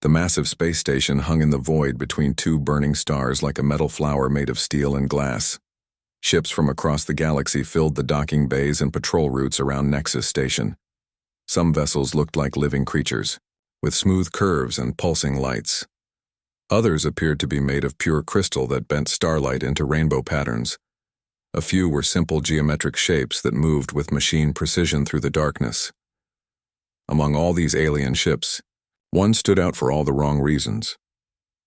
The massive space station hung in the void between two burning stars like a metal flower made of steel and glass. Ships from across the galaxy filled the docking bays and patrol routes around Nexus Station. Some vessels looked like living creatures, with smooth curves and pulsing lights. Others appeared to be made of pure crystal that bent starlight into rainbow patterns. A few were simple geometric shapes that moved with machine precision through the darkness. Among all these alien ships, one stood out for all the wrong reasons.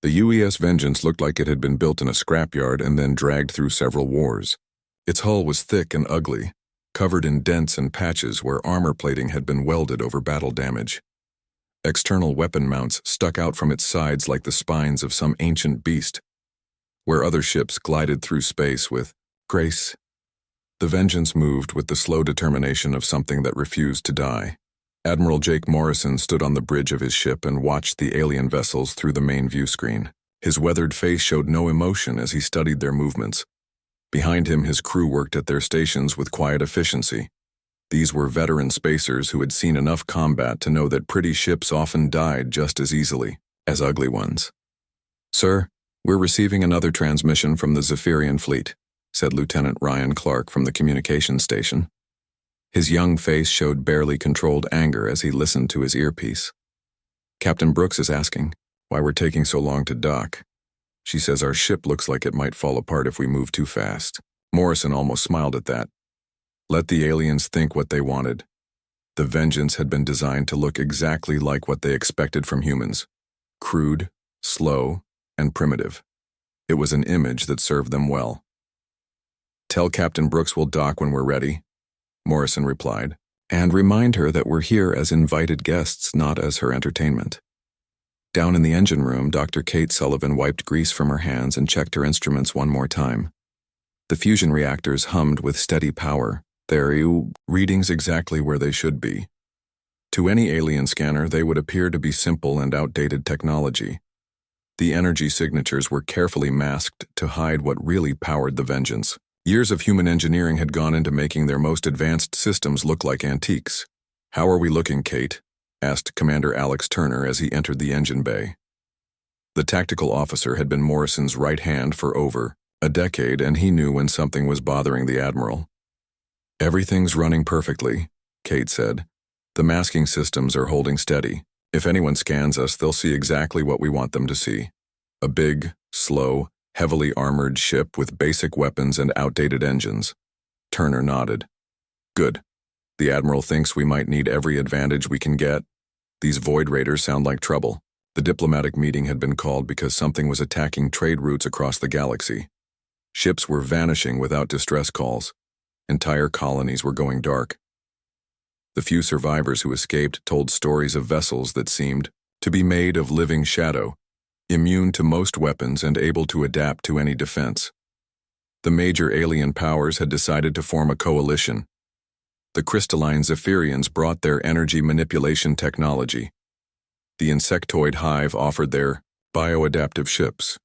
The UES Vengeance looked like it had been built in a scrapyard and then dragged through several wars. Its hull was thick and ugly, covered in dents and patches where armor plating had been welded over battle damage. External weapon mounts stuck out from its sides like the spines of some ancient beast, where other ships glided through space with grace. The Vengeance moved with the slow determination of something that refused to die. Admiral Jake Morrison stood on the bridge of his ship and watched the alien vessels through the main view screen. His weathered face showed no emotion as he studied their movements. Behind him, his crew worked at their stations with quiet efficiency. These were veteran spacers who had seen enough combat to know that pretty ships often died just as easily as ugly ones. "Sir, we're receiving another transmission from the Zephyrian fleet," said Lieutenant Ryan Clark from the communications station. His young face showed barely controlled anger as he listened to his earpiece. "Captain Brooks is asking why we're taking so long to dock. She says our ship looks like it might fall apart if we move too fast." Morrison almost smiled at that. Let the aliens think what they wanted. The Vengeance had been designed to look exactly like what they expected from humans. Crude, slow, and primitive. It was an image that served them well. "Tell Captain Brooks we'll dock when we're ready," Morrison replied, "and remind her that we're here as invited guests, not as her entertainment." Down in the engine room, Dr. Kate Sullivan wiped grease from her hands and checked her instruments one more time. The fusion reactors hummed with steady power, their readings exactly where they should be. To any alien scanner, they would appear to be simple and outdated technology. The energy signatures were carefully masked to hide what really powered the Vengeance. Years of human engineering had gone into making their most advanced systems look like antiques. "How are we looking, Kate?" asked Commander Alex Turner as he entered the engine bay. The tactical officer had been Morrison's right hand for over a decade, and he knew when something was bothering the Admiral. "Everything's running perfectly," Kate said. "The masking systems are holding steady. If anyone scans us, they'll see exactly what we want them to see. A big, slow, heavily armored ship with basic weapons and outdated engines." Turner nodded. "Good. The Admiral thinks we might need every advantage we can get. These Void Raiders sound like trouble." The diplomatic meeting had been called because something was attacking trade routes across the galaxy. Ships were vanishing without distress calls. Entire colonies were going dark. The few survivors who escaped told stories of vessels that seemed to be made of living shadow, immune to most weapons and able to adapt to any defense. The major alien powers had decided to form a coalition. The crystalline Zephyrians brought their energy manipulation technology. The insectoid hive offered their bioadaptive ships.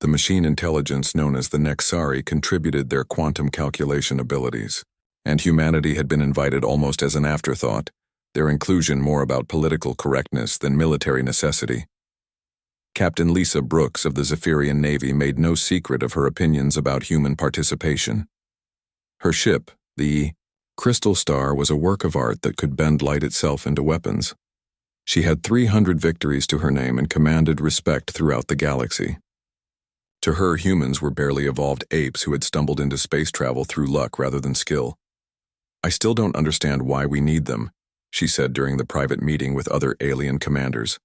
The machine intelligence known as the Nexari contributed their quantum calculation abilities. And humanity had been invited almost as an afterthought, their inclusion more about political correctness than military necessity. Captain Lisa Brooks of the Zephyrian Navy made no secret of her opinions about human participation. Her ship, the Crystal Star, was a work of art that could bend light itself into weapons. She had 300 victories to her name and commanded respect throughout the galaxy. To her, humans were barely evolved apes who had stumbled into space travel through luck rather than skill. "I still don't understand why we need them," she said during the private meeting with other alien commanders.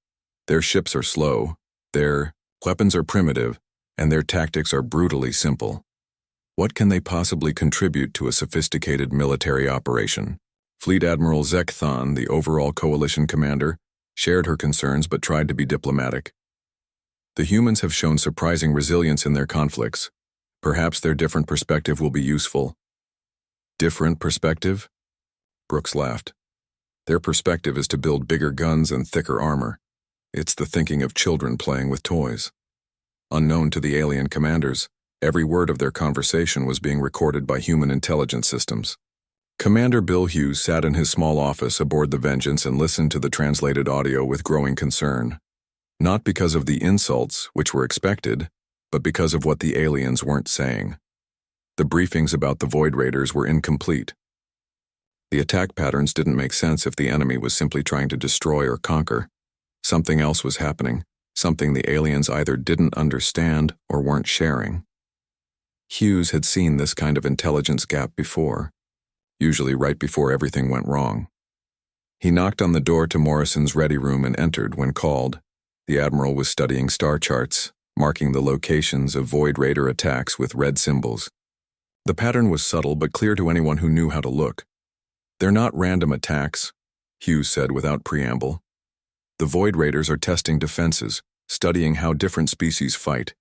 "Their ships are slow, their weapons are primitive, and their tactics are brutally simple. What can they possibly contribute to a sophisticated military operation?" Fleet Admiral Zek Thon, the overall coalition commander, shared her concerns but tried to be diplomatic. "The humans have shown surprising resilience in their conflicts. Perhaps their different perspective will be useful." "Different perspective?" Brooks laughed. "Their perspective is to build bigger guns and thicker armor. It's the thinking of children playing with toys." Unknown to the alien commanders, every word of their conversation was being recorded by human intelligence systems. Commander Bill Hughes sat in his small office aboard the Vengeance and listened to the translated audio with growing concern. Not because of the insults, which were expected, but because of what the aliens weren't saying. The briefings about the Void Raiders were incomplete. The attack patterns didn't make sense if the enemy was simply trying to destroy or conquer. Something else was happening, something the aliens either didn't understand or weren't sharing. Hughes had seen this kind of intelligence gap before, usually right before everything went wrong. He knocked on the door to Morrison's ready room and entered when called. The Admiral was studying star charts, marking the locations of Void Raider attacks with red symbols. The pattern was subtle but clear to anyone who knew how to look. "They're not random attacks," Hughes said without preamble. "The Void Raiders are testing defenses, studying how different species fight.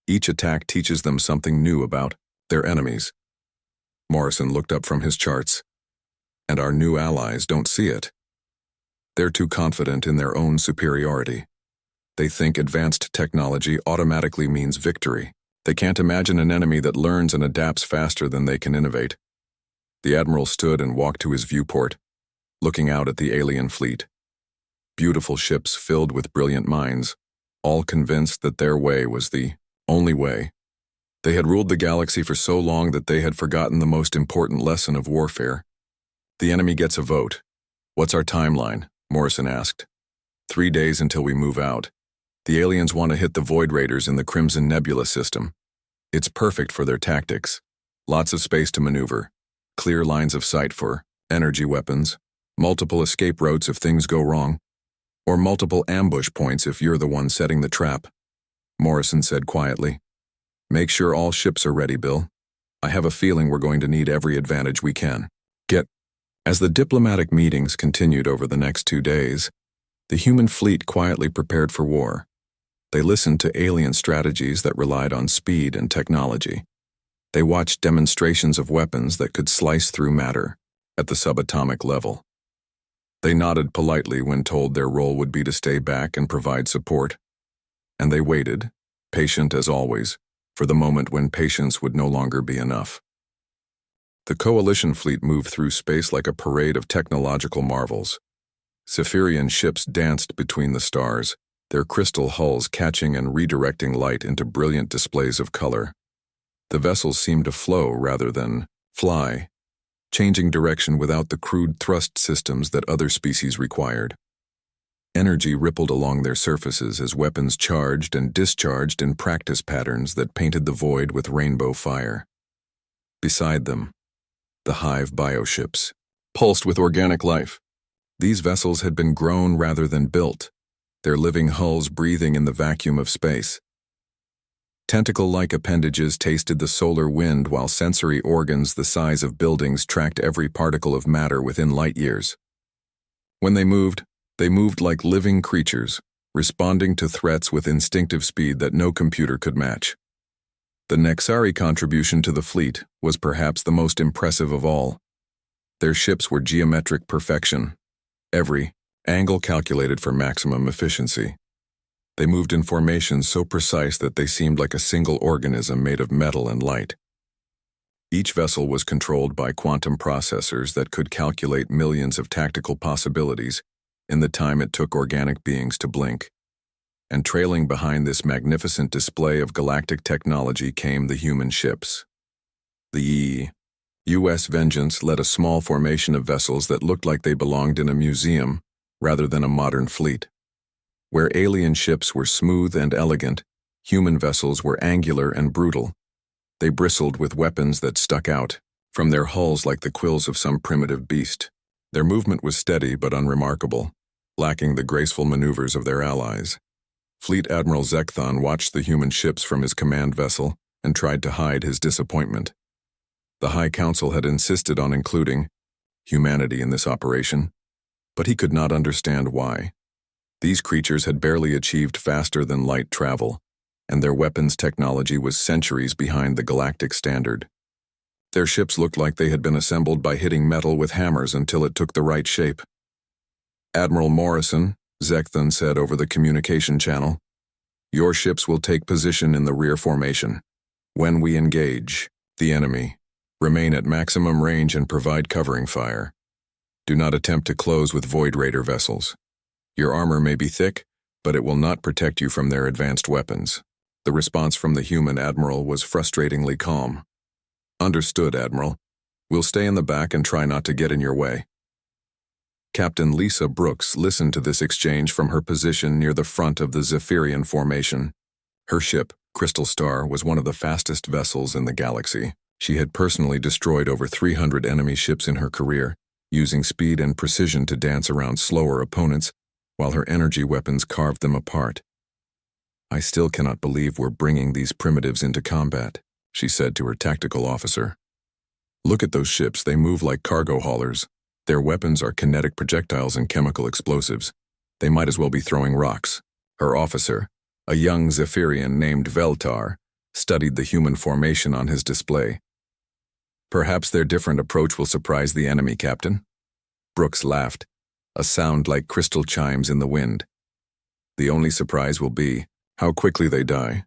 Each attack teaches them something new about their enemies." Morrison looked up from his charts. "And our new allies don't see it. They're too confident in their own superiority. They think advanced technology automatically means victory. They can't imagine an enemy that learns and adapts faster than they can innovate." The Admiral stood and walked to his viewport, looking out at the alien fleet. Beautiful ships filled with brilliant minds, all convinced that their way was the only way. They had ruled the galaxy for so long that they had forgotten the most important lesson of warfare. "The enemy gets a vote. What's our timeline?" Morrison asked. 3 days until we move out. The aliens want to hit the Void Raiders in the Crimson Nebula system. It's perfect for their tactics. Lots of space to maneuver. Clear lines of sight for energy weapons, multiple escape routes if things go wrong, or multiple ambush points if you're the one setting the trap. Morrison said quietly, "Make sure all ships are ready, Bill. I have a feeling we're going to need every advantage we can get." As the diplomatic meetings continued over the next 2 days, the human fleet quietly prepared for war. They listened to alien strategies that relied on speed and technology. They watched demonstrations of weapons that could slice through matter at the subatomic level. They nodded politely when told their role would be to stay back and provide support. And they waited, patient as always, for the moment when patience would no longer be enough. The Coalition fleet moved through space like a parade of technological marvels. Cypherian ships danced between the stars, their crystal hulls catching and redirecting light into brilliant displays of color. The vessels seemed to flow rather than fly, changing direction without the crude thrust systems that other species required. Energy rippled along their surfaces as weapons charged and discharged in practice patterns that painted the void with rainbow fire. Beside them, the hive bioships pulsed with organic life. These vessels had been grown rather than built, their living hulls breathing in the vacuum of space. Tentacle-like appendages tasted the solar wind while sensory organs the size of buildings tracked every particle of matter within light years. When they moved like living creatures, responding to threats with instinctive speed that no computer could match. The Nexari contribution to the fleet was perhaps the most impressive of all. Their ships were geometric perfection, every angle calculated for maximum efficiency. They moved in formations so precise that they seemed like a single organism made of metal and light. Each vessel was controlled by quantum processors that could calculate millions of tactical possibilities in the time it took organic beings to blink. And trailing behind this magnificent display of galactic technology came the human ships. The U.S. Vengeance led a small formation of vessels that looked like they belonged in a museum rather than a modern fleet. Where alien ships were smooth and elegant, human vessels were angular and brutal. They bristled with weapons that stuck out from their hulls like the quills of some primitive beast. Their movement was steady but unremarkable, lacking the graceful maneuvers of their allies. Fleet Admiral Zekthon watched the human ships from his command vessel and tried to hide his disappointment. The High Council had insisted on including humanity in this operation, but he could not understand why. These creatures had barely achieved faster-than-light travel, and their weapons technology was centuries behind the galactic standard. Their ships looked like they had been assembled by hitting metal with hammers until it took the right shape. "Admiral Morrison," Zekthon said over the communication channel, "your ships will take position in the rear formation. When we engage the enemy, remain at maximum range and provide covering fire. Do not attempt to close with Void Raider vessels. Your armor may be thick, but it will not protect you from their advanced weapons. The response from the human admiral was frustratingly calm. Understood, Admiral. We'll stay in the back and try not to get in your way. Captain Lisa Brooks listened to this exchange from her position near the front of the Zephyrian formation. Her ship, Crystal Star, was one of the fastest vessels in the galaxy. She had personally destroyed over 300 enemy ships in her career, using speed and precision to dance around slower opponents, while her energy weapons carved them apart. I still cannot believe we're bringing these primitives into combat, she said to her tactical officer. Look at those ships, they move like cargo haulers. Their weapons are kinetic projectiles and chemical explosives. They might as well be throwing rocks. Her officer, a young Zephyrian named Veltar, studied the human formation on his display. Perhaps their different approach will surprise the enemy, Captain. Brooks laughed, a sound like crystal chimes in the wind. The only surprise will be how quickly they die.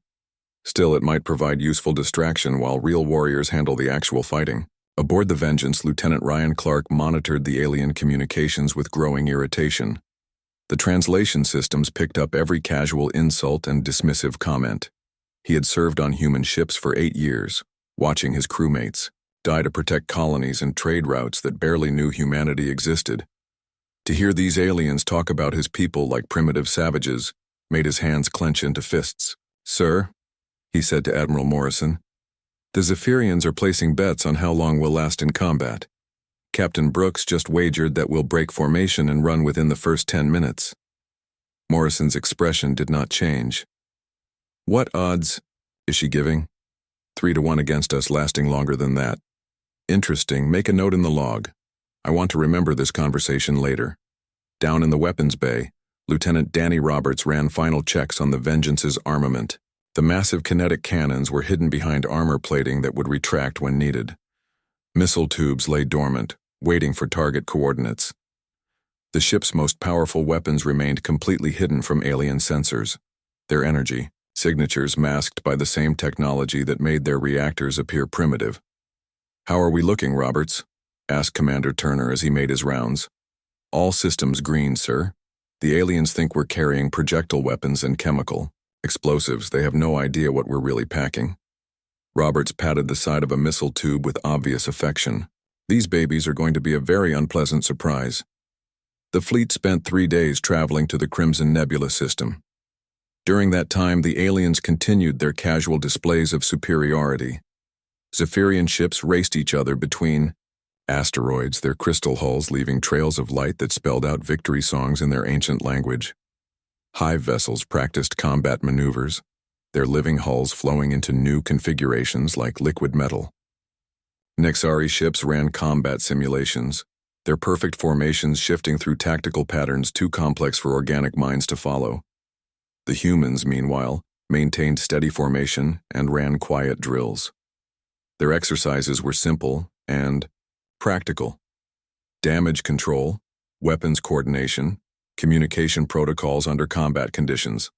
Still, it might provide useful distraction while real warriors handle the actual fighting. Aboard the Vengeance, Lieutenant Ryan Clark monitored the alien communications with growing irritation. The translation systems picked up every casual insult and dismissive comment. He had served on human ships for 8 years, watching his crewmates die to protect colonies and trade routes that barely knew humanity existed. To hear these aliens talk about his people like primitive savages made his hands clench into fists. Sir, he said to Admiral Morrison, the Zephyrians are placing bets on how long we'll last in combat. Captain Brooks just wagered that we'll break formation and run within the first 10 minutes. Morrison's expression did not change. What odds is she giving? 3-1 against us lasting longer than that. Interesting, make a note in the log. I want to remember this conversation later. Down in the weapons bay, Lieutenant Danny Roberts ran final checks on the Vengeance's armament. The massive kinetic cannons were hidden behind armor plating that would retract when needed. Missile tubes lay dormant, waiting for target coordinates. The ship's most powerful weapons remained completely hidden from alien sensors. Their energy, signatures masked by the same technology that made their reactors appear primitive. How are we looking, Roberts? Asked Commander Turner as he made his rounds. All systems green, sir. The aliens think we're carrying projectile weapons and chemical explosives. They have no idea what we're really packing. Roberts patted the side of a missile tube with obvious affection. These babies are going to be a very unpleasant surprise. The fleet spent 3 days traveling to the Crimson Nebula system. During that time, the aliens continued their casual displays of superiority. Zephyrian ships raced each other between asteroids, their crystal hulls leaving trails of light that spelled out victory songs in their ancient language. Hive vessels practiced combat maneuvers, their living hulls flowing into new configurations like liquid metal. Nexari ships ran combat simulations, their perfect formations shifting through tactical patterns too complex for organic minds to follow. The humans, meanwhile, maintained steady formation and ran quiet drills. Their exercises were simple and practical. Damage control, weapons coordination, communication protocols under combat conditions.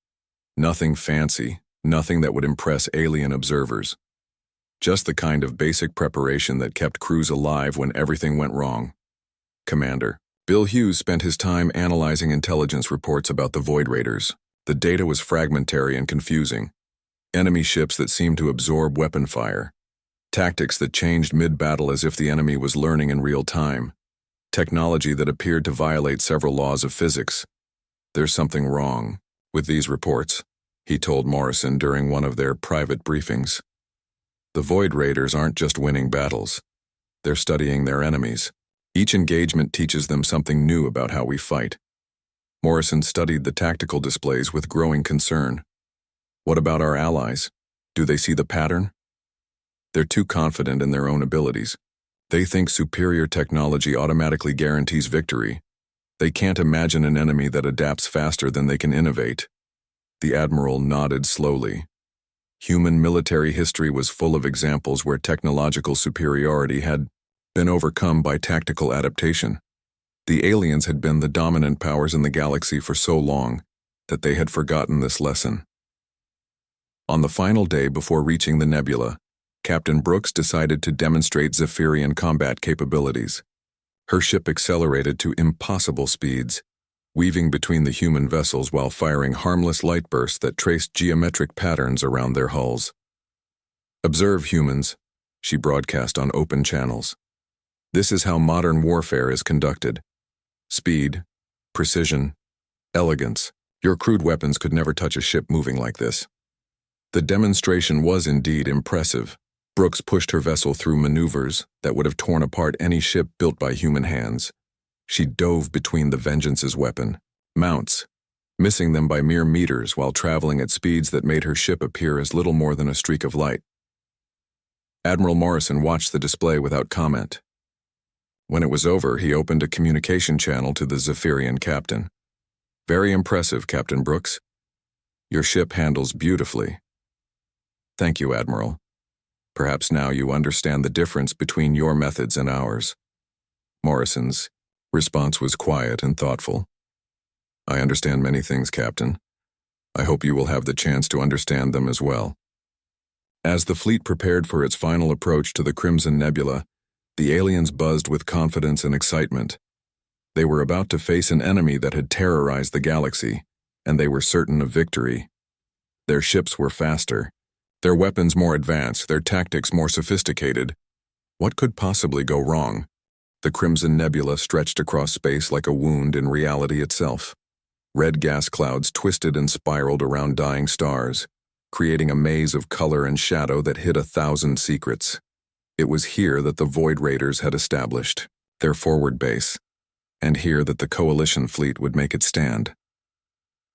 Nothing fancy, nothing that would impress alien observers. Just the kind of basic preparation that kept crews alive when everything went wrong. Commander Bill Hughes spent his time analyzing intelligence reports about the Void Raiders. The data was fragmentary and confusing. Enemy ships that seemed to absorb weapon fire. Tactics that changed mid-battle as if the enemy was learning in real time. Technology that appeared to violate several laws of physics. There's something wrong with these reports, he told Morrison during one of their private briefings. The Void Raiders aren't just winning battles. They're studying their enemies. Each engagement teaches them something new about how we fight. Morrison studied the tactical displays with growing concern. What about our allies? Do they see the pattern? They're too confident in their own abilities. They think superior technology automatically guarantees victory. They can't imagine an enemy that adapts faster than they can innovate. The Admiral nodded slowly. Human military history was full of examples where technological superiority had been overcome by tactical adaptation. The aliens had been the dominant powers in the galaxy for so long that they had forgotten this lesson. On the final day before reaching the nebula, Captain Brooks decided to demonstrate Zephyrian combat capabilities. Her ship accelerated to impossible speeds, weaving between the human vessels while firing harmless light bursts that traced geometric patterns around their hulls. "Observe, humans," she broadcast on open channels. "This is how modern warfare is conducted. Speed, precision, elegance. Your crude weapons could never touch a ship moving like this." The demonstration was indeed impressive. Brooks pushed her vessel through maneuvers that would have torn apart any ship built by human hands. She dove between the Vengeance's weapon mounts, missing them by mere meters while traveling at speeds that made her ship appear as little more than a streak of light. Admiral Morrison watched the display without comment. When it was over, he opened a communication channel to the Zephyrian captain. "Very impressive, Captain Brooks. Your ship handles beautifully." "Thank you, Admiral. Perhaps now you understand the difference between your methods and ours." Morrison's response was quiet and thoughtful. "I understand many things, Captain. I hope you will have the chance to understand them as well." As the fleet prepared for its final approach to the Crimson Nebula, the aliens buzzed with confidence and excitement. They were about to face an enemy that had terrorized the galaxy, and they were certain of victory. Their ships were faster, their weapons more advanced, their tactics more sophisticated. What could possibly go wrong? The Crimson Nebula stretched across space like a wound in reality itself. Red gas clouds twisted and spiraled around dying stars, creating a maze of color and shadow that hid 1,000 secrets. It was here that the Void Raiders had established their forward base, and here that the Coalition fleet would make its stand.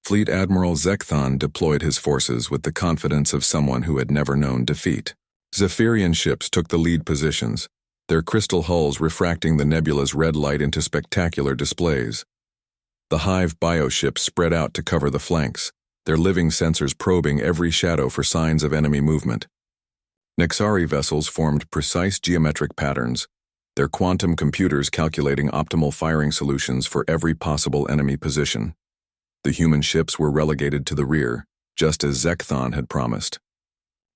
Fleet Admiral Zekthon deployed his forces with the confidence of someone who had never known defeat. Zephyrian ships took the lead positions, their crystal hulls refracting the nebula's red light into spectacular displays. The Hive bioships spread out to cover the flanks, their living sensors probing every shadow for signs of enemy movement. Nexari vessels formed precise geometric patterns, their quantum computers calculating optimal firing solutions for every possible enemy position. The human ships were relegated to the rear, just as Zekthon had promised.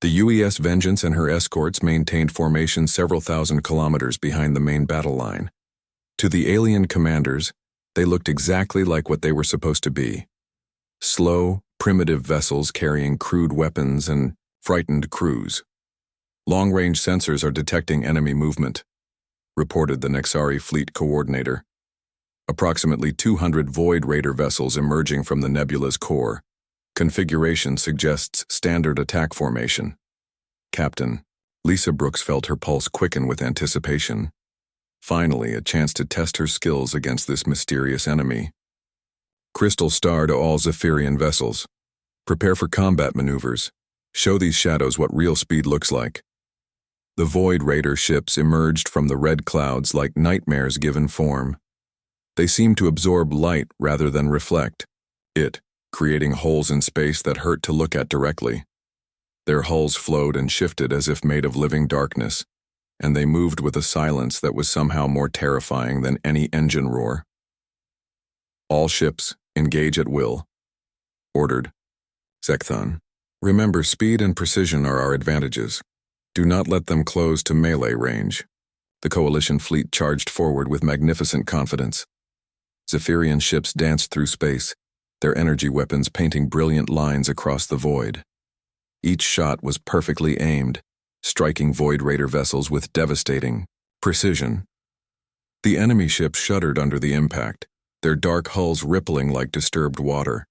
The UES Vengeance and her escorts maintained formation several thousand kilometers behind the main battle line. To the alien commanders, they looked exactly like what they were supposed to be: slow, primitive vessels carrying crude weapons and frightened crews. "Long-range sensors are detecting enemy movement," reported the Nexari fleet coordinator. "Approximately 200 Void Raider vessels emerging from the nebula's core. Configuration suggests standard attack formation." "Captain," Lisa Brooks felt her pulse quicken with anticipation. Finally, a chance to test her skills against this mysterious enemy. "Crystal Star to all Zephyrian vessels. Prepare for combat maneuvers. Show these shadows what real speed looks like." The Void Raider ships emerged from the red clouds like nightmares given form. They seemed to absorb light rather than reflect it, creating holes in space that hurt to look at directly. Their hulls flowed and shifted as if made of living darkness, and they moved with a silence that was somehow more terrifying than any engine roar. "All ships, engage at will," ordered Zekthon. "Remember, speed and precision are our advantages. Do not let them close to melee range." The Coalition fleet charged forward with magnificent confidence. Zephyrian ships danced through space, their energy weapons painting brilliant lines across the void. Each shot was perfectly aimed, striking Void Raider vessels with devastating precision. The enemy ships shuddered under the impact, their dark hulls rippling like disturbed water.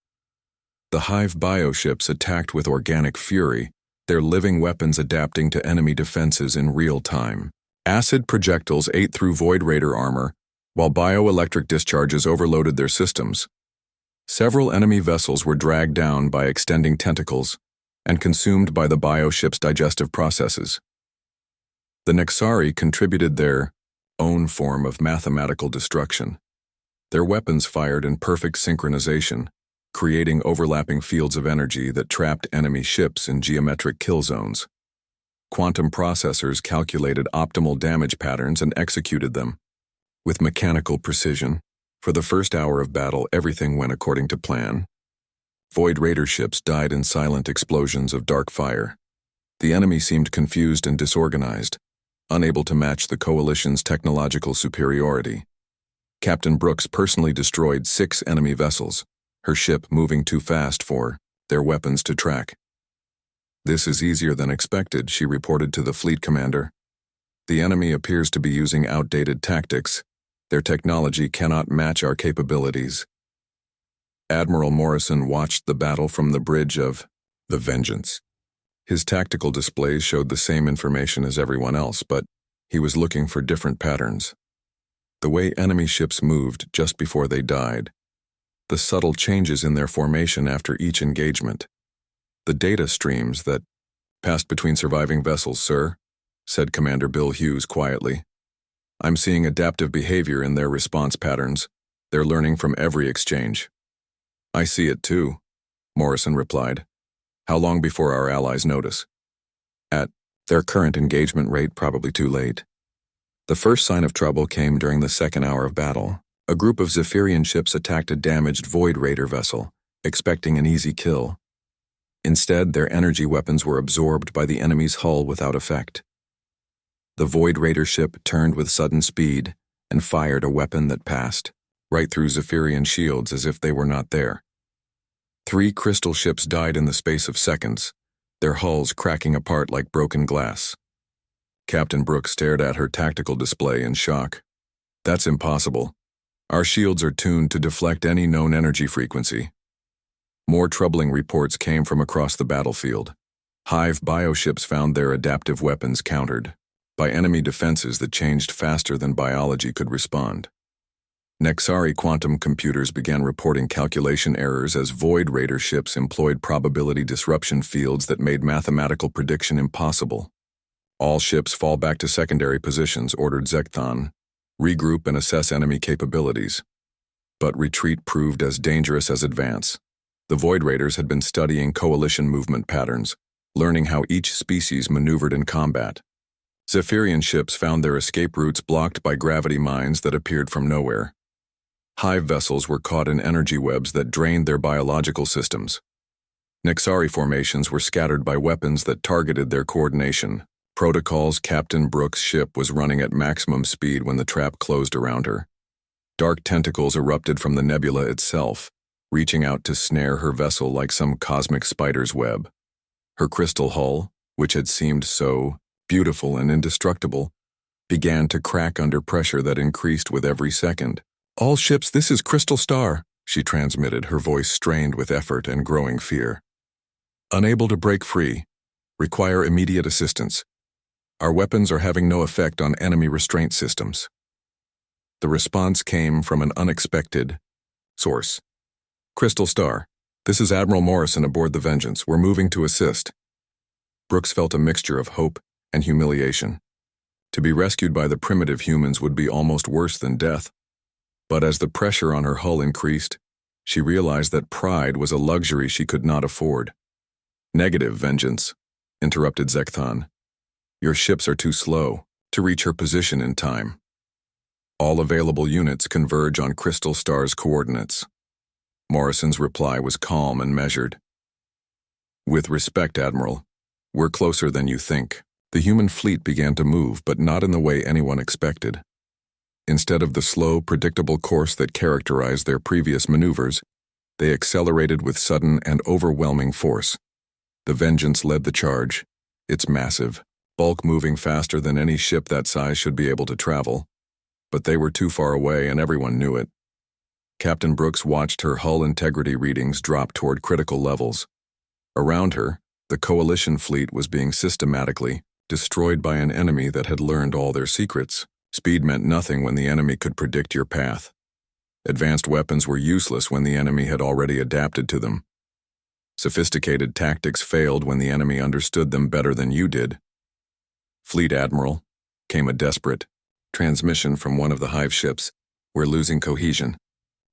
The Hive bioships attacked with organic fury, their living weapons adapting to enemy defenses in real time. Acid projectiles ate through Void Raider armor, while bioelectric discharges overloaded their systems. Several enemy vessels were dragged down by extending tentacles and consumed by the bioship's digestive processes. The Nexari contributed their own form of mathematical destruction. Their weapons fired in perfect synchronization, creating overlapping fields of energy that trapped enemy ships in geometric kill zones. Quantum processors calculated optimal damage patterns and executed them with mechanical precision. For the first hour of battle, everything went according to plan. Void Raider ships died in silent explosions of dark fire. The enemy seemed confused and disorganized, unable to match the Coalition's technological superiority. Captain Brooks personally destroyed 6 enemy vessels, her ship moving too fast for their weapons to track. "This is easier than expected," she reported to the fleet commander. "The enemy appears to be using outdated tactics. Their technology cannot match our capabilities." Admiral Morrison watched the battle from the bridge of the Vengeance. His tactical displays showed the same information as everyone else, but he was looking for different patterns. The way enemy ships moved just before they died, the subtle changes in their formation after each engagement, the data streams that passed between surviving vessels, "Sir," said Commander Bill Hughes quietly. "I'm seeing adaptive behavior in their response patterns. They're learning from every exchange." "I see it too," Morrison replied. "How long before our allies notice?" "At their current engagement rate, probably too late." The first sign of trouble came during the second hour of battle. A group of Zephyrian ships attacked a damaged Void Raider vessel, expecting an easy kill. Instead, their energy weapons were absorbed by the enemy's hull without effect. The Void Raider ship turned with sudden speed and fired a weapon that passed right through Zephyrian shields as if they were not there. 3 crystal ships died in the space of seconds, their hulls cracking apart like broken glass. Captain Brooks stared at her tactical display in shock. "That's impossible. Our shields are tuned to deflect any known energy frequency." More troubling reports came from across the battlefield. Hive bioships found their adaptive weapons countered by enemy defenses that changed faster than biology could respond. Nexari quantum computers began reporting calculation errors as Void Raider ships employed probability disruption fields that made mathematical prediction impossible. "All ships fall back to secondary positions," ordered Zekthon. "Regroup and assess enemy capabilities." But retreat proved as dangerous as advance. The Void Raiders had been studying coalition movement patterns, learning how each species maneuvered in combat. Zephyrian ships found their escape routes blocked by gravity mines that appeared from nowhere. Hive vessels were caught in energy webs that drained their biological systems. Nexari formations were scattered by weapons that targeted their coordination. Protocol's Captain Brooks' ship was running at maximum speed when the trap closed around her. Dark tentacles erupted from the nebula itself, reaching out to snare her vessel like some cosmic spider's web. Her crystal hull, which had seemed so beautiful and indestructible, began to crack under pressure that increased with every second. "All ships, this is Crystal Star," she transmitted, her voice strained with effort and growing fear. "Unable to break free. Require immediate assistance. Our weapons are having no effect on enemy restraint systems." The response came from an unexpected source. "Crystal Star, this is Admiral Morrison aboard the Vengeance. We're moving to assist." Brooks felt a mixture of hope and humiliation. To be rescued by the primitive humans would be almost worse than death. But as the pressure on her hull increased, she realized that pride was a luxury she could not afford. "Negative, Vengeance," interrupted Zekthon. "Your ships are too slow to reach her position in time. All available units converge on Crystal Star's coordinates." Morrison's reply was calm and measured. "With respect, Admiral, we're closer than you think." The human fleet began to move, but not in the way anyone expected. Instead of the slow, predictable course that characterized their previous maneuvers, they accelerated with sudden and overwhelming force. The Vengeance led the charge, its massive bulk moving faster than any ship that size should be able to travel. But they were too far away and everyone knew it. Captain Brooks watched her hull integrity readings drop toward critical levels. Around her, the coalition fleet was being systematically destroyed by an enemy that had learned all their secrets. Speed meant nothing when the enemy could predict your path. Advanced weapons were useless when the enemy had already adapted to them. Sophisticated tactics failed when the enemy understood them better than you did. "Fleet Admiral," came a desperate transmission from one of the Hive ships. "We're losing cohesion.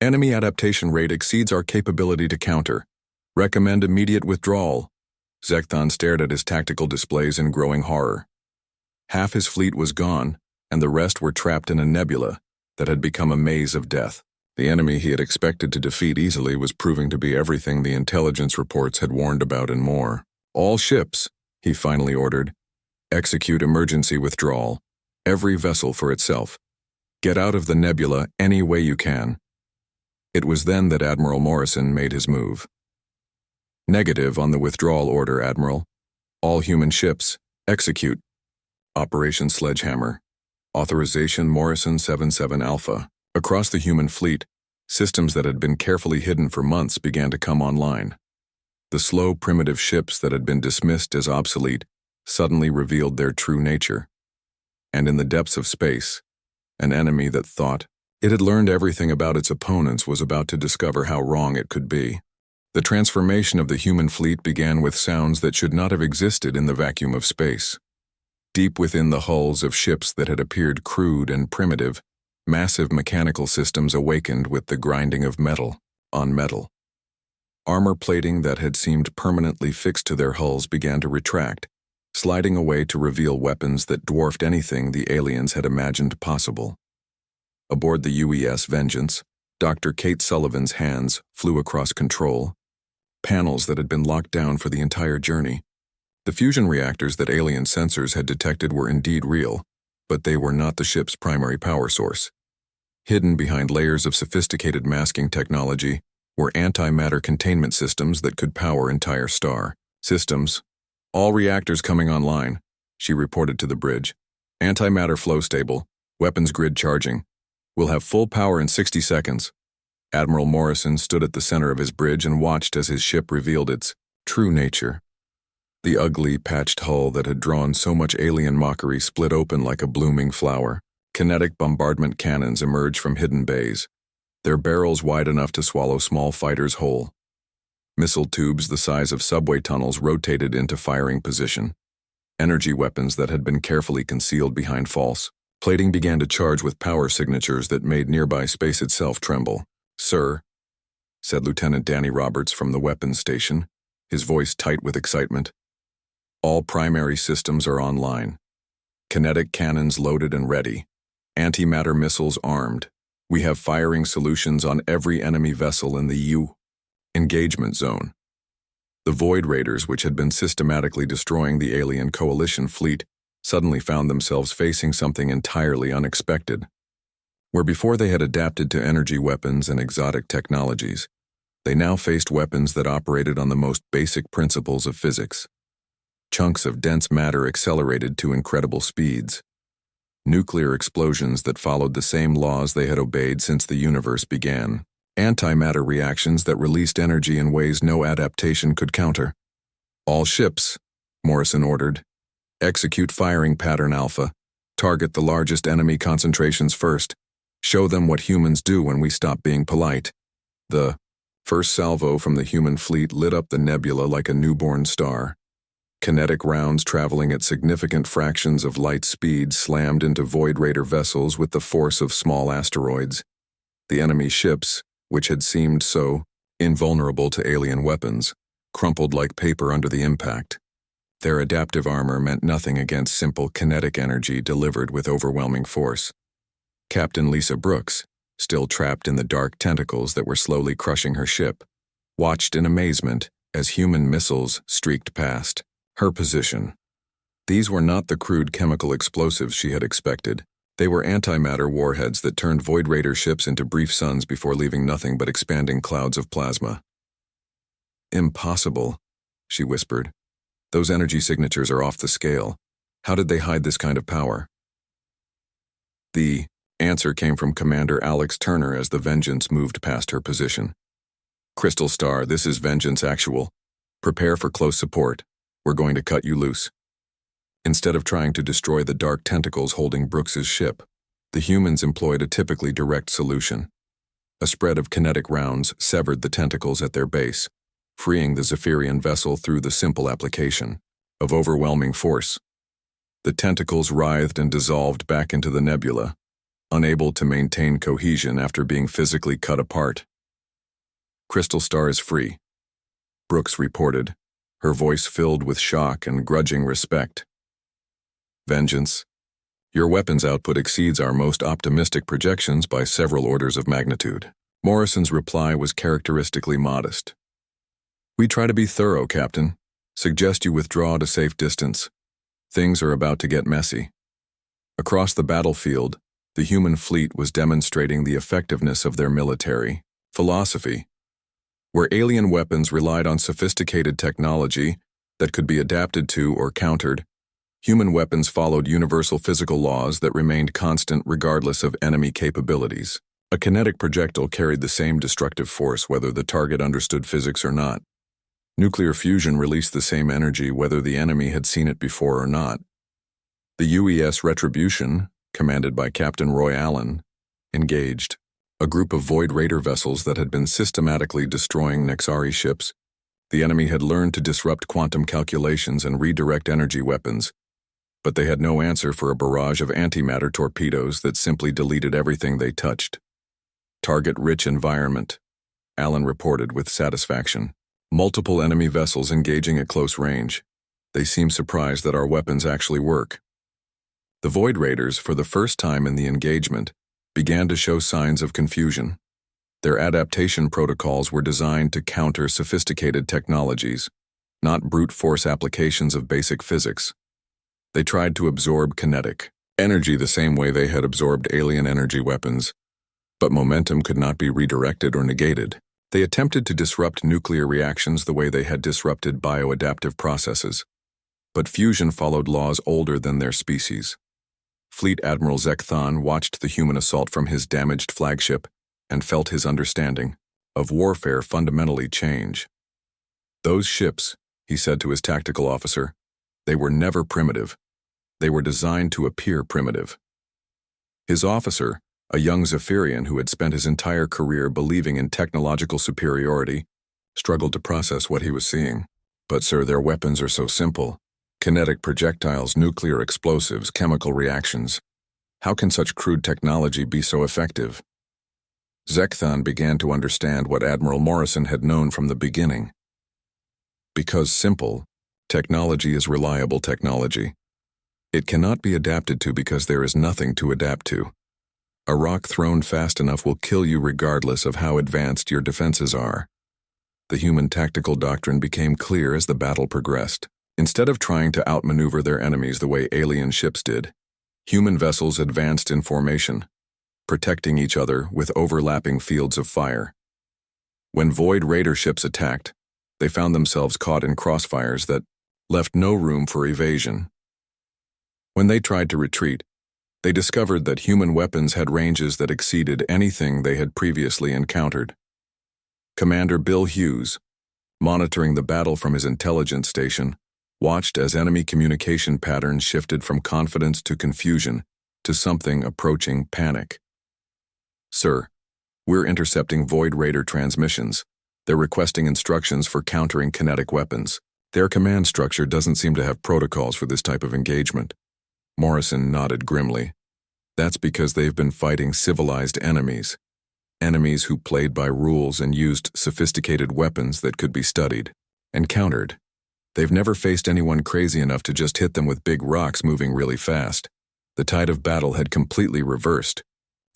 Enemy adaptation rate exceeds our capability to counter. Recommend immediate withdrawal." Zekthon stared at his tactical displays in growing horror. Half his fleet was gone, and the rest were trapped in a nebula that had become a maze of death. The enemy he had expected to defeat easily was proving to be everything the intelligence reports had warned about and more. "All ships," he finally ordered, "execute emergency withdrawal. Every vessel for itself. Get out of the nebula any way you can. It was then that Admiral Morrison made his move. Negative on the withdrawal order, Admiral. All human ships, execute. Operation Sledgehammer. Authorization Morrison 77 Alpha. Across the human fleet, systems that had been carefully hidden for months began to come online. The slow, primitive ships that had been dismissed as obsolete suddenly revealed their true nature. And in the depths of space, an enemy that thought it had learned everything about its opponents was about to discover how wrong it could be. The transformation of the human fleet began with sounds that should not have existed in the vacuum of space. Deep within the hulls of ships that had appeared crude and primitive, massive mechanical systems awakened with the grinding of metal on metal. Armor plating that had seemed permanently fixed to their hulls began to retract, sliding away to reveal weapons that dwarfed anything the aliens had imagined possible. Aboard the UES Vengeance, Dr. Kate Sullivan's hands flew across control, panels that had been locked down for the entire journey. The fusion reactors that alien sensors had detected were indeed real, but they were not the ship's primary power source. Hidden behind layers of sophisticated masking technology were antimatter containment systems that could power entire star systems. All reactors coming online, she reported to the bridge. Antimatter flow stable, weapons grid charging. We'll have full power in 60 seconds. Admiral Morrison stood at the center of his bridge and watched as his ship revealed its true nature. The ugly, patched hull that had drawn so much alien mockery split open like a blooming flower. Kinetic bombardment cannons emerged from hidden bays, their barrels wide enough to swallow small fighters whole. Missile tubes the size of subway tunnels rotated into firing position. Energy weapons that had been carefully concealed behind false plating began to charge with power signatures that made nearby space itself tremble. "Sir," said Lieutenant Danny Roberts from the weapons station, his voice tight with excitement. "All primary systems are online. Kinetic cannons loaded and ready. Antimatter missiles armed. We have firing solutions on every enemy vessel in the engagement zone." The Void Raiders, which had been systematically destroying the alien coalition fleet, suddenly found themselves facing something entirely unexpected. Where before they had adapted to energy weapons and exotic technologies, they now faced weapons that operated on the most basic principles of physics. Chunks of dense matter accelerated to incredible speeds. Nuclear explosions that followed the same laws they had obeyed since the universe began. Antimatter reactions that released energy in ways no adaptation could counter. "All ships," Morrison ordered. "Execute firing pattern Alpha. Target the largest enemy concentrations first. Show them what humans do when we stop being polite." The first salvo from the human fleet lit up the nebula like a newborn star. Kinetic rounds traveling at significant fractions of light speed slammed into Void Raider vessels with the force of small asteroids. The enemy ships, which had seemed so invulnerable to alien weapons, crumpled like paper under the impact. Their adaptive armor meant nothing against simple kinetic energy delivered with overwhelming force. Captain Lisa Brooks, still trapped in the dark tentacles that were slowly crushing her ship, watched in amazement as human missiles streaked past her position. These were not the crude chemical explosives she had expected. They were antimatter warheads that turned Void Raider ships into brief suns before leaving nothing but expanding clouds of plasma. "Impossible," she whispered. "Those energy signatures are off the scale. How did they hide this kind of power?" The answer came from Commander Alex Turner as the Vengeance moved past her position. "Crystal Star, this is Vengeance Actual. Prepare for close support. We're going to cut you loose." Instead of trying to destroy the dark tentacles holding Brooks's ship, the humans employed a typically direct solution. A spread of kinetic rounds severed the tentacles at their base, freeing the Zephyrian vessel through the simple application of overwhelming force. The tentacles writhed and dissolved back into the nebula, unable to maintain cohesion after being physically cut apart. "Crystal Star is free," Brooks reported, her voice filled with shock and grudging respect. "Vengeance, your weapons output exceeds our most optimistic projections by several orders of magnitude." Morrison's reply was characteristically modest. "We try to be thorough, Captain. Suggest you withdraw to safe distance. Things are about to get messy." Across the battlefield, The human fleet was demonstrating the effectiveness of their military philosophy, where alien weapons relied on sophisticated technology that could be adapted to or countered. Human weapons followed universal physical laws that remained constant regardless of enemy capabilities. A kinetic projectile carried the same destructive force whether the target understood physics or not. Nuclear fusion released the same energy whether the enemy had seen it before or not. The UES Retribution, commanded by Captain Roy Allen, engaged a group of Void Raider vessels that had been systematically destroying Nexari ships. The enemy had learned to disrupt quantum calculations and redirect energy weapons, but they had no answer for a barrage of antimatter torpedoes that simply deleted everything they touched. Target-rich environment, Allen reported with satisfaction. Multiple enemy vessels engaging at close range. They seem surprised that our weapons actually work. The Void Raiders, for the first time in the engagement, began to show signs of confusion. Their adaptation protocols were designed to counter sophisticated technologies, not brute force applications of basic physics. They tried to absorb kinetic energy the same way they had absorbed alien energy weapons, but momentum could not be redirected or negated. They attempted to disrupt nuclear reactions the way they had disrupted bioadaptive processes, but fusion followed laws older than their species. Fleet Admiral Zekthon watched the human assault from his damaged flagship and felt his understanding of warfare fundamentally change. Those ships, he said to his tactical officer, they were never primitive. They were designed to appear primitive. His officer, a young Zephyrian who had spent his entire career believing in technological superiority, struggled to process what he was seeing. But sir, their weapons are so simple. Kinetic projectiles, nuclear explosives, chemical reactions. How can such crude technology be so effective? Zekthon began to understand what Admiral Morrison had known from the beginning. Because simple, technology is reliable technology. It cannot be adapted to because there is nothing to adapt to. A rock thrown fast enough will kill you regardless of how advanced your defenses are. The human tactical doctrine became clear as the battle progressed. Instead of trying to outmaneuver their enemies the way alien ships did, human vessels advanced in formation, protecting each other with overlapping fields of fire. When Void Raider ships attacked, they found themselves caught in crossfires that left no room for evasion. When they tried to retreat, they discovered that human weapons had ranges that exceeded anything they had previously encountered. Commander Bill Hughes, monitoring the battle from his intelligence station, watched as enemy communication patterns shifted from confidence to confusion to something approaching panic. Sir, we're intercepting Void Raider transmissions. They're requesting instructions for countering kinetic weapons. Their command structure doesn't seem to have protocols for this type of engagement. Morrison nodded grimly. That's because they've been fighting civilized enemies. Enemies who played by rules and used sophisticated weapons that could be studied and countered. They've never faced anyone crazy enough to just hit them with big rocks moving really fast. The tide of battle had completely reversed.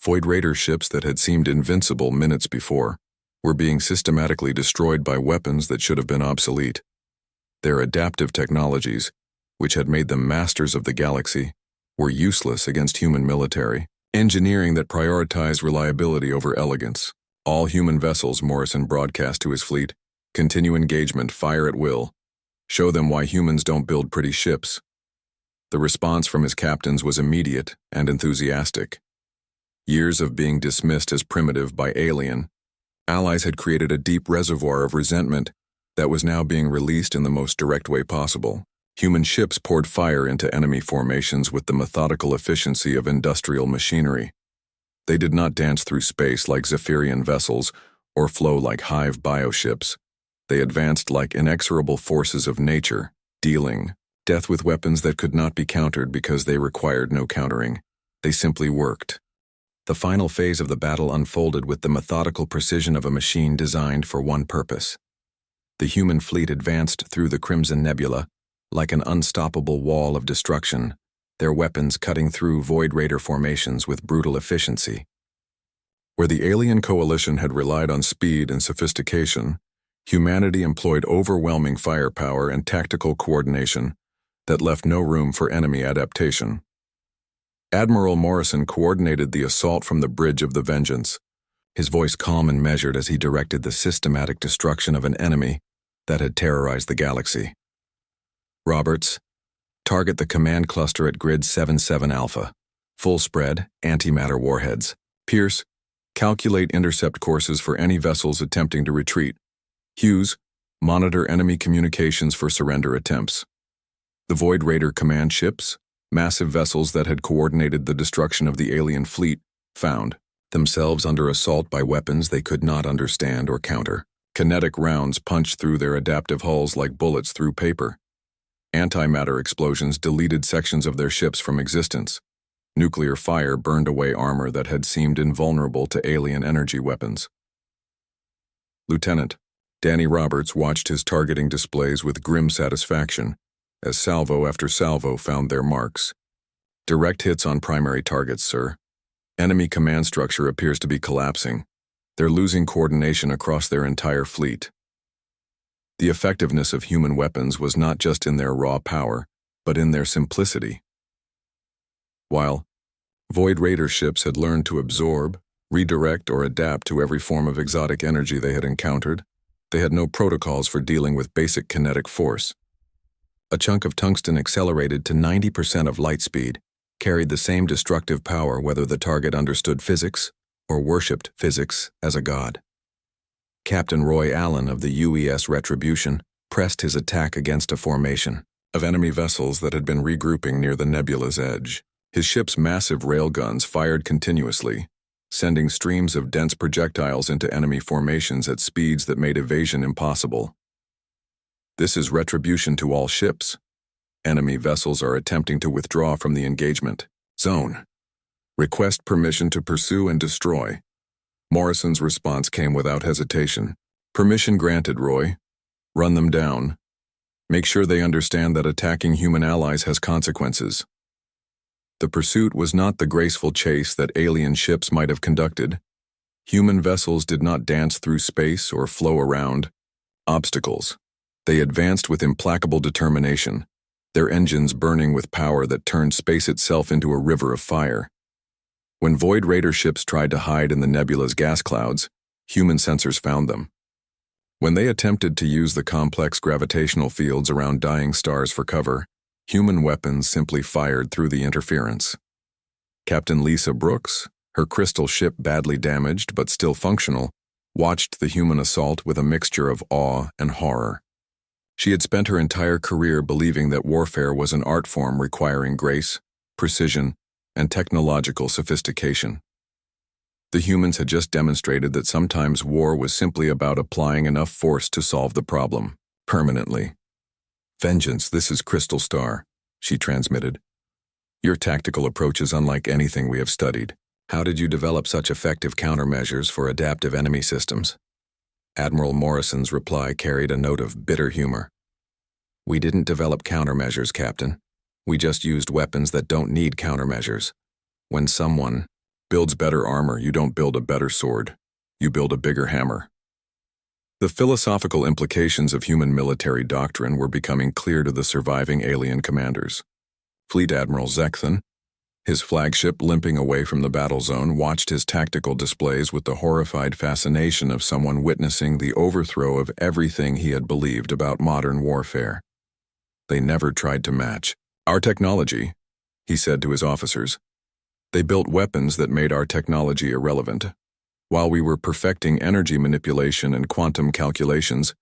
Void Raider ships that had seemed invincible minutes before were being systematically destroyed by weapons that should have been obsolete. Their adaptive technologies, which had made them masters of the galaxy, were useless against human military. Engineering that prioritized reliability over elegance. All human vessels, Morrison broadcast to his fleet. Continue engagement, fire at will. Show them why humans don't build pretty ships. The response from his captains was immediate and enthusiastic. Years of being dismissed as primitive by alien, allies had created a deep reservoir of resentment that was now being released in the most direct way possible. Human ships poured fire into enemy formations with the methodical efficiency of industrial machinery. They did not dance through space like Zephyrian vessels or flow like hive bioships. They advanced like inexorable forces of nature, dealing death with weapons that could not be countered because they required no countering. They simply worked. The final phase of the battle unfolded with the methodical precision of a machine designed for one purpose. The human fleet advanced through the Crimson Nebula like an unstoppable wall of destruction, their weapons cutting through Void Raider formations with brutal efficiency. Where the alien coalition had relied on speed and sophistication, humanity employed overwhelming firepower and tactical coordination that left no room for enemy adaptation. Admiral Morrison coordinated the assault from the bridge of the Vengeance, his voice calm and measured as he directed the systematic destruction of an enemy that had terrorized the galaxy. Roberts, target the command cluster at grid 77 Alpha. Full spread, antimatter warheads. Pierce, calculate intercept courses for any vessels attempting to retreat. Hughes, monitor enemy communications for surrender attempts. The Void Raider command ships, massive vessels that had coordinated the destruction of the alien fleet, found themselves under assault by weapons they could not understand or counter. Kinetic rounds punched through their adaptive hulls like bullets through paper. Antimatter explosions deleted sections of their ships from existence. Nuclear fire burned away armor that had seemed invulnerable to alien energy weapons. Lieutenant Danny Roberts watched his targeting displays with grim satisfaction as salvo after salvo found their marks. Direct hits on primary targets, sir. Enemy command structure appears to be collapsing. They're losing coordination across their entire fleet. The effectiveness of human weapons was not just in their raw power, but in their simplicity. While Void Raider ships had learned to absorb, redirect, or adapt to every form of exotic energy they had encountered, they had no protocols for dealing with basic kinetic force. A chunk of tungsten accelerated to 90% of light speed, carried the same destructive power whether the target understood physics or worshipped physics as a god. Captain Roy Allen of the UES Retribution pressed his attack against a formation of enemy vessels that had been regrouping near the nebula's edge. His ship's massive railguns fired continuously, sending streams of dense projectiles into enemy formations at speeds that made evasion impossible. This is retribution to all ships. Enemy vessels are attempting to withdraw from the engagement zone. Request permission to pursue and destroy. Morrison's response came without hesitation. Permission granted, Roy. Run them down. Make sure they understand that attacking human allies has consequences. The pursuit was not the graceful chase that alien ships might have conducted. Human vessels did not dance through space or flow around obstacles. They advanced with implacable determination, their engines burning with power that turned space itself into a river of fire. When Void Raider ships tried to hide in the nebula's gas clouds, human sensors found them. When they attempted to use the complex gravitational fields around dying stars for cover, human weapons simply fired through the interference. Captain Lisa Brooks, her crystal ship badly damaged but still functional, watched the human assault with a mixture of awe and horror. She had spent her entire career believing that warfare was an art form requiring grace, precision, and technological sophistication. The humans had just demonstrated that sometimes war was simply about applying enough force to solve the problem, permanently. "Vengeance, this is Crystal Star," she transmitted. "Your tactical approach is unlike anything we have studied. How did you develop such effective countermeasures for adaptive enemy systems?" Admiral Morrison's reply carried a note of bitter humor. "We didn't develop countermeasures, Captain. We just used weapons that don't need countermeasures. When someone builds better armor, you don't build a better sword. You build a bigger hammer." The philosophical implications of human military doctrine were becoming clear to the surviving alien commanders. Fleet Admiral Zekthan, his flagship limping away from the battle zone, watched his tactical displays with the horrified fascination of someone witnessing the overthrow of everything he had believed about modern warfare. "They never tried to match our technology," he said to his officers. "They built weapons that made our technology irrelevant. While we were perfecting energy manipulation and quantum calculations,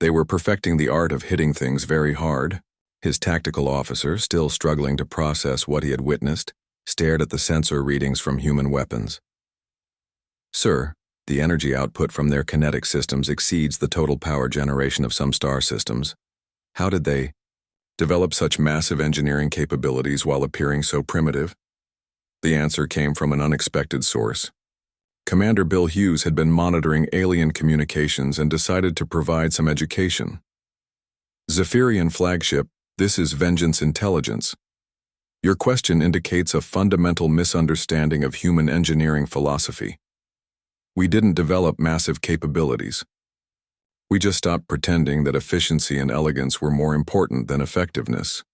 they were perfecting the art of hitting things very hard." His tactical officer, still struggling to process what he had witnessed, stared at the sensor readings from human weapons. "Sir, the energy output from their kinetic systems exceeds the total power generation of some star systems. How did they develop such massive engineering capabilities while appearing so primitive?" The answer came from an unexpected source. Commander Bill Hughes had been monitoring alien communications and decided to provide some education. "Zephyrian flagship, this is Vengeance Intelligence. Your question indicates a fundamental misunderstanding of human engineering philosophy. We didn't develop massive capabilities. We just stopped pretending that efficiency and elegance were more important than effectiveness."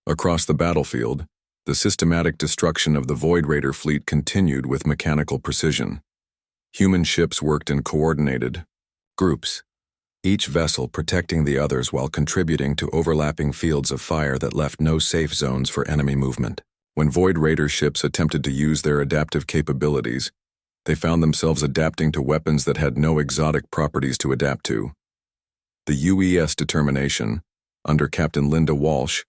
Across the battlefield, The systematic destruction of the Void Raider fleet continued with mechanical precision. Human ships worked in coordinated groups, each vessel protecting the others while contributing to overlapping fields of fire that left no safe zones for enemy movement. When Void Raider ships attempted to use their adaptive capabilities, they found themselves adapting to weapons that had no exotic properties to adapt to. The UES Determination, under Captain Linda Walsh,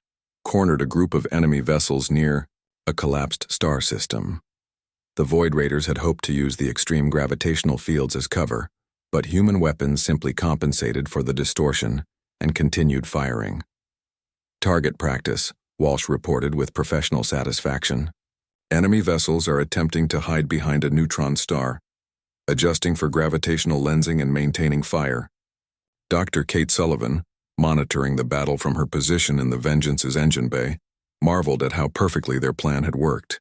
cornered a group of enemy vessels near a collapsed star system. The Void Raiders had hoped to use the extreme gravitational fields as cover, but human weapons simply compensated for the distortion and continued firing. Target practice, Walsh reported with professional satisfaction. Enemy vessels are attempting to hide behind a neutron star, adjusting for gravitational lensing and maintaining fire. Dr. Kate Sullivan, monitoring the battle from her position in the Vengeance's engine bay, marveled at how perfectly their plan had worked.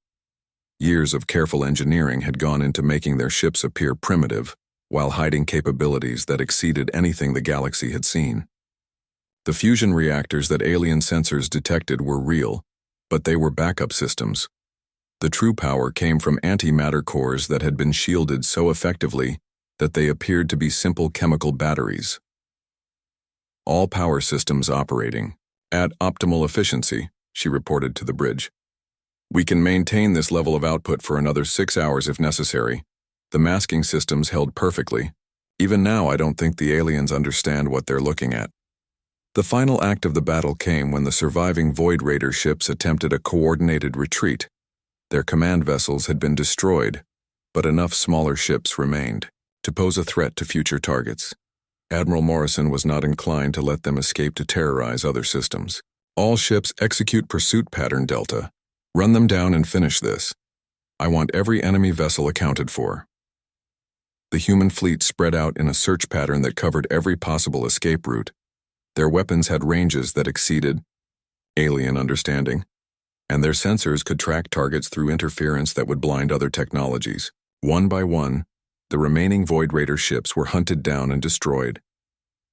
Years of careful engineering had gone into making their ships appear primitive, while hiding capabilities that exceeded anything the galaxy had seen. The fusion reactors that alien sensors detected were real, but they were backup systems. The true power came from antimatter cores that had been shielded so effectively that they appeared to be simple chemical batteries. All power systems operating at optimal efficiency, she reported to the bridge. We can maintain this level of output for another 6 hours if necessary. The masking systems held perfectly. Even now, I don't think the aliens understand what they're looking at. The final act of the battle came when the surviving Void Raider ships attempted a coordinated retreat. Their command vessels had been destroyed, but enough smaller ships remained to pose a threat to future targets. Admiral Morrison was not inclined to let them escape to terrorize other systems. All ships execute pursuit pattern Delta. Run them down and finish this. I want every enemy vessel accounted for. The human fleet spread out in a search pattern that covered every possible escape route. Their weapons had ranges that exceeded alien understanding, and their sensors could track targets through interference that would blind other technologies. One by one, the remaining Void Raider ships were hunted down and destroyed.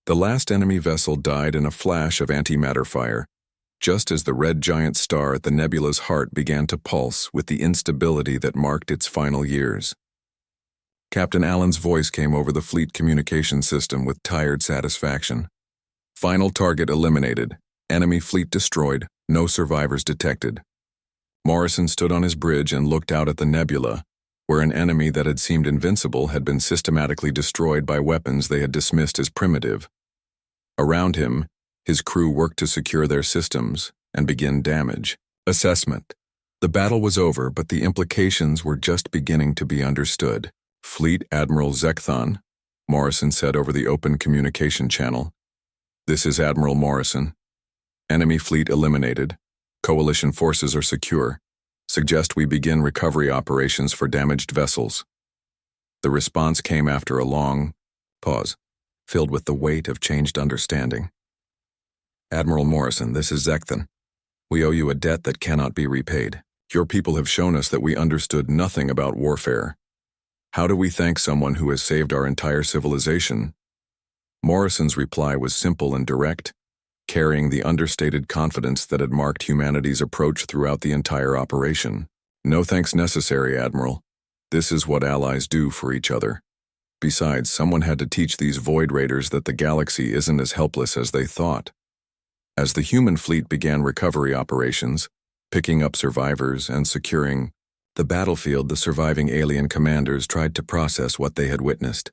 The last enemy vessel died in a flash of antimatter fire, just as the red giant star at the nebula's heart began to pulse with the instability that marked its final years. Captain Allen's voice came over the fleet communication system with tired satisfaction. Final target eliminated. Enemy fleet destroyed. No survivors detected. Morrison stood on his bridge and looked out at the nebula, where an enemy that had seemed invincible had been systematically destroyed by weapons they had dismissed as primitive. Around him, his crew worked to secure their systems and begin damage assessment. The battle was over, but the implications were just beginning to be understood. Fleet Admiral Zekthon, Morrison said over the open communication channel. This is Admiral Morrison. Enemy fleet eliminated. Coalition forces are secure. Suggest we begin recovery operations for damaged vessels. The response came after a long pause, filled with the weight of changed understanding. Admiral Morrison, this is Zekthon. We owe you a debt that cannot be repaid. Your people have shown us that we understood nothing about warfare. How do we thank someone who has saved our entire civilization? Morrison's reply was simple and direct, carrying the understated confidence that had marked humanity's approach throughout the entire operation. No thanks necessary, Admiral. This is what allies do for each other. Besides, someone had to teach these Void Raiders that the galaxy isn't as helpless as they thought. As the human fleet began recovery operations, picking up survivors and securing the battlefield, the surviving alien commanders tried to process what they had witnessed.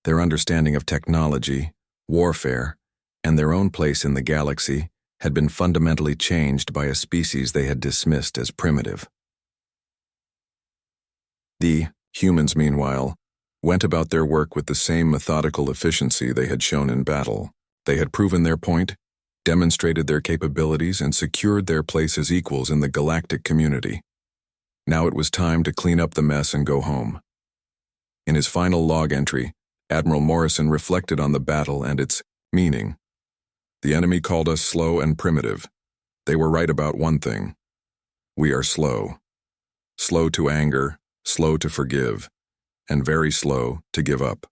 Their understanding of technology, warfare, and their own place in the galaxy had been fundamentally changed by a species they had dismissed as primitive. The humans, meanwhile, went about their work with the same methodical efficiency they had shown in battle. They had proven their point, demonstrated their capabilities, and secured their place as equals in the galactic community. Now it was time to clean up the mess and go home. In his final log entry, Admiral Morrison reflected on the battle and its meaning. The enemy called us slow and primitive. They were right about one thing. We are slow. Slow to anger, slow to forgive, and very slow to give up.